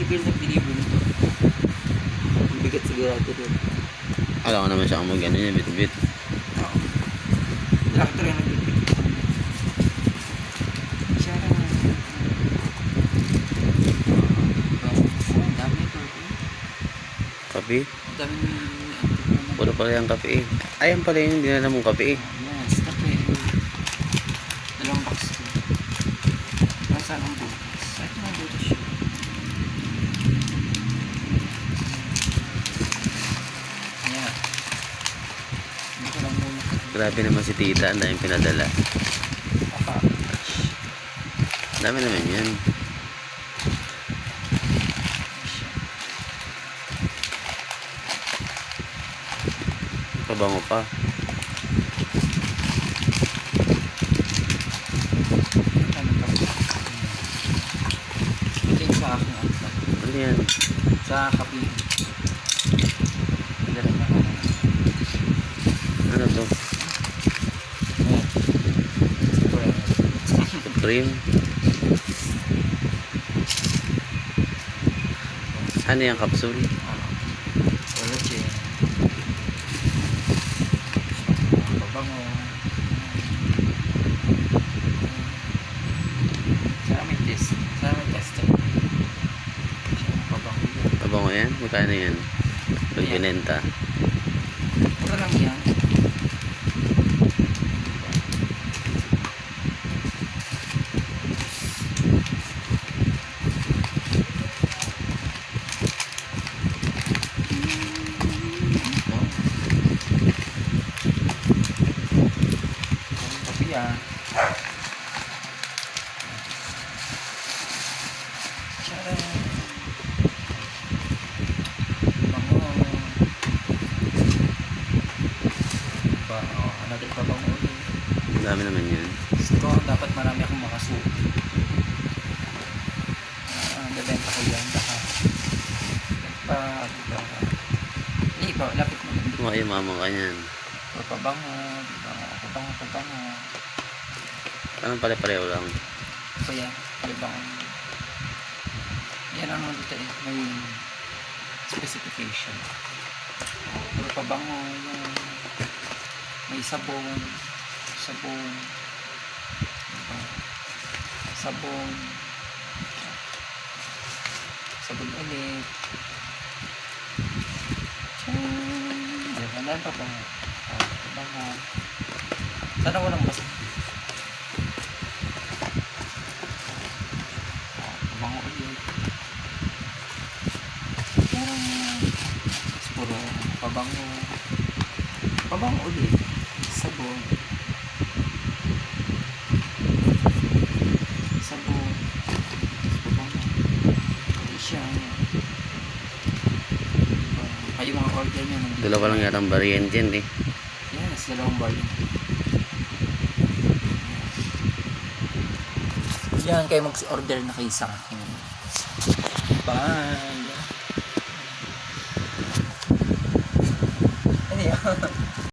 girl nag-deliver nito. Ang bigat sigurado doon. Alam ko naman siya kung mag-ano niya, bit-bit. Oo. Tractor yung nag-deliver. Siya lang. Ang dami ito. Kape? Ang dami Puro pala yung kape eh. Ayan pala yung dinala mong kape eh. yes, kape. Dalawang box ko. Para saan ang butas? Saan ang butas siya? Ayan. Ito lang muna. Grabe naman si tita, ang daming pinadala. Papackage. Ang dami naman yan. Pabango pa. Ano pa? Ito yung sa aking angkat. Ano yan? Sa kape. Dala na ako. Ano to? Ayan. Supreme? Ano yung capsule? Wala siya. Pabango. Sana may test. Sana may tester. Pabango. Pabango yan? Magkano yan? Pag binenta. Mura lang yan. Tapi ya. Cara bango. Ano din pa bango ulit. Ang dami naman yan. Gusto ko dapat marami akong makasuot. Bebenta ko yan. Baka hindi pa, lapit mo. Makayamamang ka yan. Pabango, pabango. Anong pare-pareho lang? So yan, pabango. Yan ang dito eh, may specification. Pero pabango yan. May sabon. Sabon ulit. Yan pa bango. Pabango. Sana walang basta. Pabango ulit. Tapos puro pabango. Pabango ulit. Sabon. Pabango. Ulit siya. Kayo mga order nyo. Dalawa lang yata ang variant yan eh. Yes, dalawang bar yun. Yan, kayo mag-order na kayo sa akin. Bye! Ano yan?